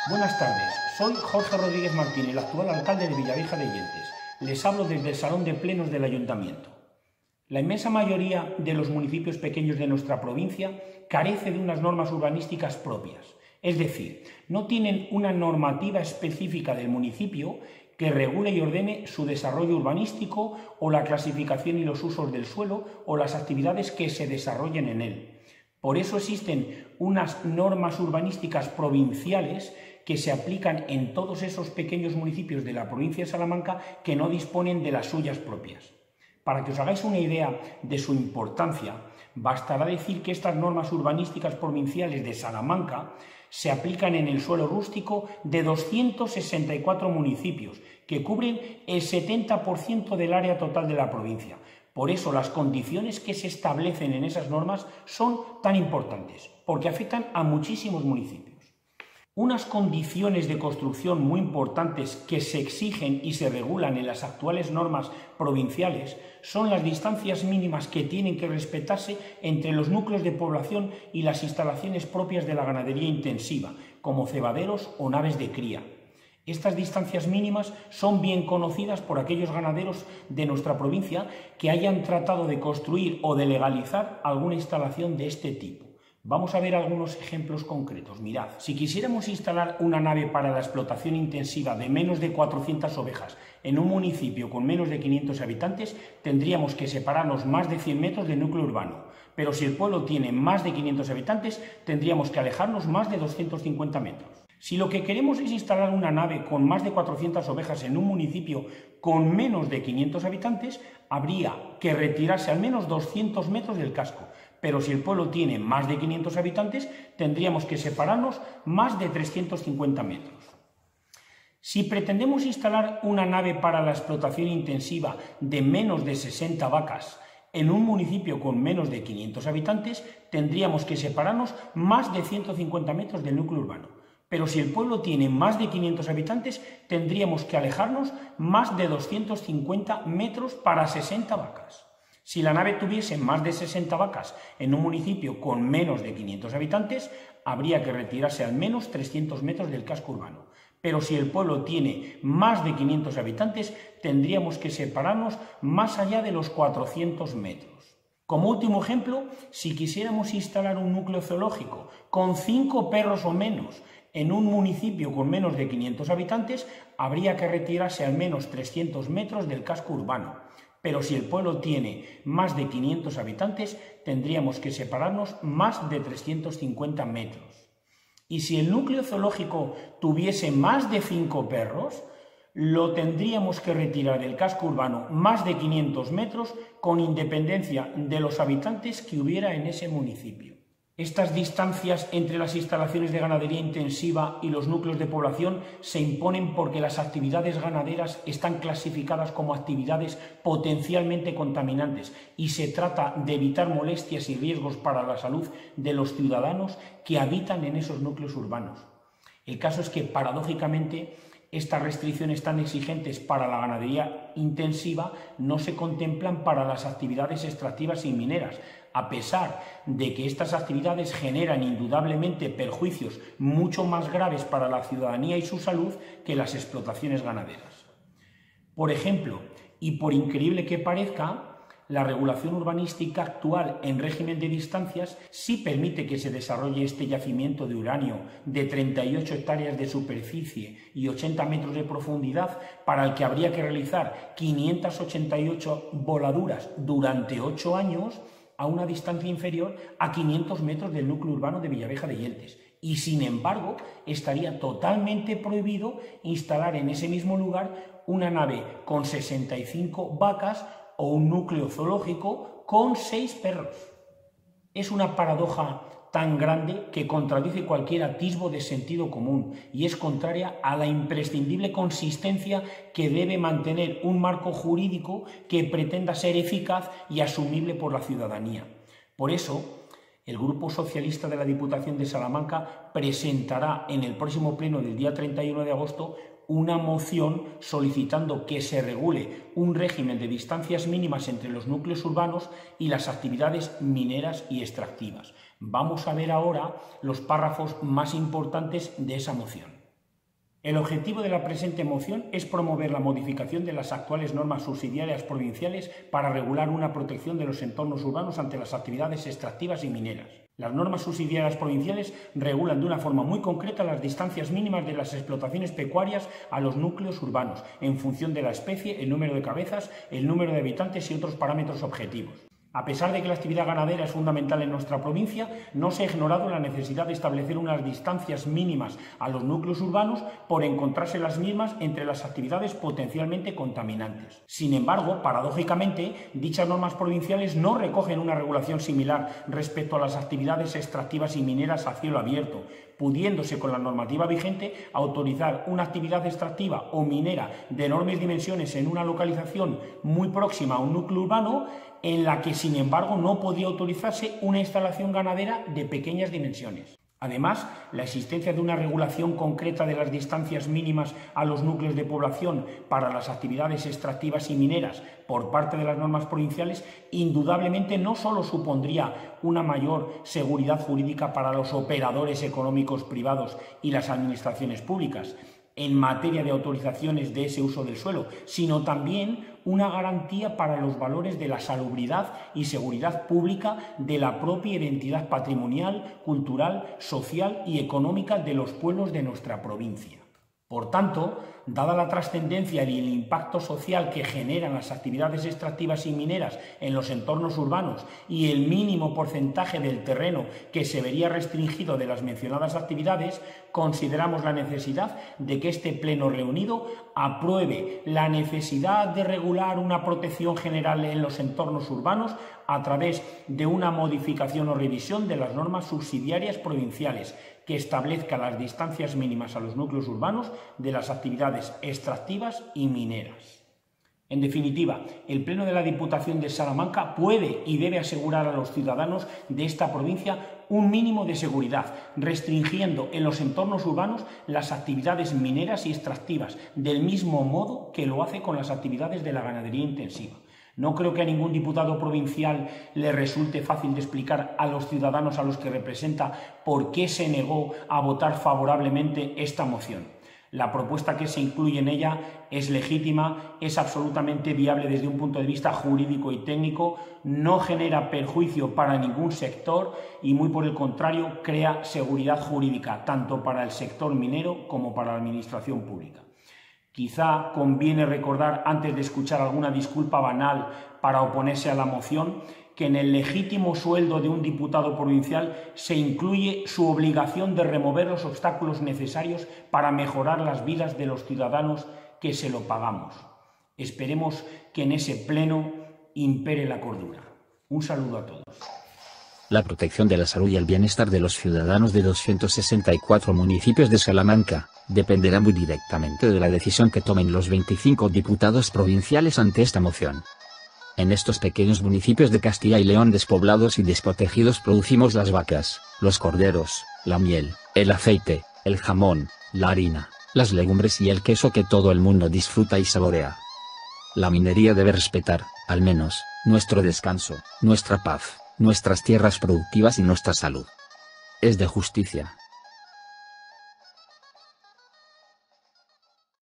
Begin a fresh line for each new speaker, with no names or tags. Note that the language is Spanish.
Buenas tardes, soy Jorge Rodríguez Martín, el actual alcalde de Villavieja de Yeltes. Les hablo desde el Salón de Plenos del Ayuntamiento. La inmensa mayoría de los municipios pequeños de nuestra provincia carece de unas normas urbanísticas propias. Es decir, no tienen una normativa específica del municipio que regule y ordene su desarrollo urbanístico o la clasificación y los usos del suelo o las actividades que se desarrollen en él. Por eso existen unas normas urbanísticas provinciales que se aplican en todos esos pequeños municipios de la provincia de Salamanca que no disponen de las suyas propias. Para que os hagáis una idea de su importancia, bastará decir que estas normas urbanísticas provinciales de Salamanca se aplican en el suelo rústico de 264 municipios, que cubren el 70% del área total de la provincia. Por eso las condiciones que se establecen en esas normas son tan importantes, porque afectan a muchísimos municipios. Unas condiciones de construcción muy importantes que se exigen y se regulan en las actuales normas provinciales son las distancias mínimas que tienen que respetarse entre los núcleos de población y las instalaciones propias de la ganadería intensiva, como cebaderos o naves de cría. Estas distancias mínimas son bien conocidas por aquellos ganaderos de nuestra provincia que hayan tratado de construir o de legalizar alguna instalación de este tipo. Vamos a ver algunos ejemplos concretos. Mirad, si quisiéramos instalar una nave para la explotación intensiva de menos de 400 ovejas en un municipio con menos de 500 habitantes, tendríamos que separarnos más de 100 metros del núcleo urbano. Pero si el pueblo tiene más de 500 habitantes, tendríamos que alejarnos más de 250 metros. Si lo que queremos es instalar una nave con más de 400 ovejas en un municipio con menos de 500 habitantes, habría que retirarse al menos 200 metros del casco. Pero si el pueblo tiene más de 500 habitantes, tendríamos que separarnos más de 350 metros. Si pretendemos instalar una nave para la explotación intensiva de menos de 60 vacas en un municipio con menos de 500 habitantes, tendríamos que separarnos más de 150 metros del núcleo urbano. Pero si el pueblo tiene más de 500 habitantes, tendríamos que alejarnos más de 250 metros para 60 vacas. Si la nave tuviese más de 60 vacas en un municipio con menos de 500 habitantes, habría que retirarse al menos 300 metros del casco urbano. Pero si el pueblo tiene más de 500 habitantes, tendríamos que separarnos más allá de los 400 metros. Como último ejemplo, si quisiéramos instalar un núcleo zoológico con 5 perros o menos en un municipio con menos de 500 habitantes, habría que retirarse al menos 300 metros del casco urbano. Pero si el pueblo tiene más de 500 habitantes, tendríamos que separarnos más de 350 metros. Y si el núcleo zoológico tuviese más de 5 perros, lo tendríamos que retirar del casco urbano más de 500 metros con independencia de los habitantes que hubiera en ese municipio. Estas distancias entre las instalaciones de ganadería intensiva y los núcleos de población se imponen porque las actividades ganaderas están clasificadas como actividades potencialmente contaminantes y se trata de evitar molestias y riesgos para la salud de los ciudadanos que habitan en esos núcleos urbanos. El caso es que, paradójicamente, estas restricciones tan exigentes para la ganadería intensiva no se contemplan para las actividades extractivas y mineras, a pesar de que estas actividades generan indudablemente perjuicios mucho más graves para la ciudadanía y su salud que las explotaciones ganaderas. Por ejemplo, y por increíble que parezca, la regulación urbanística actual en régimen de distancias sí permite que se desarrolle este yacimiento de uranio de 38 hectáreas de superficie y 80 metros de profundidad, para el que habría que realizar 588 voladuras durante 8 años a una distancia inferior a 500 metros del núcleo urbano de Villavieja de Yeltes. Y sin embargo, estaría totalmente prohibido instalar en ese mismo lugar una nave con 65 vacas o un núcleo zoológico con 6 perros. Es una paradoja tan grande que contradice cualquier atisbo de sentido común y es contraria a la imprescindible consistencia que debe mantener un marco jurídico que pretenda ser eficaz y asumible por la ciudadanía. Por eso, el Grupo Socialista de la Diputación de Salamanca presentará en el próximo pleno del día 31 de agosto una moción solicitando que se regule un régimen de distancias mínimas entre los núcleos urbanos y las actividades mineras y extractivas. Vamos a ver ahora los párrafos más importantes de esa moción. El objetivo de la presente moción es promover la modificación de las actuales normas subsidiarias provinciales para regular una protección de los entornos urbanos ante las actividades extractivas y mineras. Las normas subsidiarias provinciales regulan de una forma muy concreta las distancias mínimas de las explotaciones pecuarias a los núcleos urbanos, en función de la especie, el número de cabezas, el número de habitantes y otros parámetros objetivos. A pesar de que la actividad ganadera es fundamental en nuestra provincia, no se ha ignorado la necesidad de establecer unas distancias mínimas a los núcleos urbanos por encontrarse las mismas entre las actividades potencialmente contaminantes. Sin embargo, paradójicamente, dichas normas provinciales no recogen una regulación similar respecto a las actividades extractivas y mineras a cielo abierto, pudiéndose con la normativa vigente autorizar una actividad extractiva o minera de enormes dimensiones en una localización muy próxima a un núcleo urbano, en la que, sin embargo, no podía autorizarse una instalación ganadera de pequeñas dimensiones. Además, la existencia de una regulación concreta de las distancias mínimas a los núcleos de población para las actividades extractivas y mineras por parte de las normas provinciales indudablemente no solo supondría una mayor seguridad jurídica para los operadores económicos privados y las administraciones públicas en materia de autorizaciones de ese uso del suelo, sino también una garantía para los valores de la salubridad y seguridad pública de la propia identidad patrimonial, cultural, social y económica de los pueblos de nuestra provincia. Por tanto, dada la trascendencia y el impacto social que generan las actividades extractivas y mineras en los entornos urbanos y el mínimo porcentaje del terreno que se vería restringido de las mencionadas actividades, consideramos la necesidad de que este Pleno reunido apruebe la necesidad de regular una protección general en los entornos urbanos a través de una modificación o revisión de las normas subsidiarias provinciales que establezca las distancias mínimas a los núcleos urbanos de las actividades extractivas y mineras. En definitiva, el Pleno de la Diputación de Salamanca puede y debe asegurar a los ciudadanos de esta provincia un mínimo de seguridad, restringiendo en los entornos urbanos las actividades mineras y extractivas, del mismo modo que lo hace con las actividades de la ganadería intensiva. No creo que a ningún diputado provincial le resulte fácil de explicar a los ciudadanos a los que representa por qué se negó a votar favorablemente esta moción. La propuesta que se incluye en ella es legítima, es absolutamente viable desde un punto de vista jurídico y técnico, no genera perjuicio para ningún sector y, muy por el contrario, crea seguridad jurídica tanto para el sector minero como para la administración pública. Quizá conviene recordar, antes de escuchar alguna disculpa banal para oponerse a la moción, que en el legítimo sueldo de un diputado provincial se incluye su obligación de remover los obstáculos necesarios para mejorar las vidas de los ciudadanos que se lo pagamos. Esperemos que en ese pleno impere la cordura. Un saludo a todos.
La protección de la salud y el bienestar de los ciudadanos de 264 municipios de Salamanca dependerá muy directamente de la decisión que tomen los 25 diputados provinciales ante esta moción. En estos pequeños municipios de Castilla y León despoblados y desprotegidos producimos las vacas, los corderos, la miel, el aceite, el jamón, la harina, las legumbres y el queso que todo el mundo disfruta y saborea. La minería debe respetar, al menos, nuestro descanso, nuestra paz, nuestras tierras productivas y nuestra salud. Es de justicia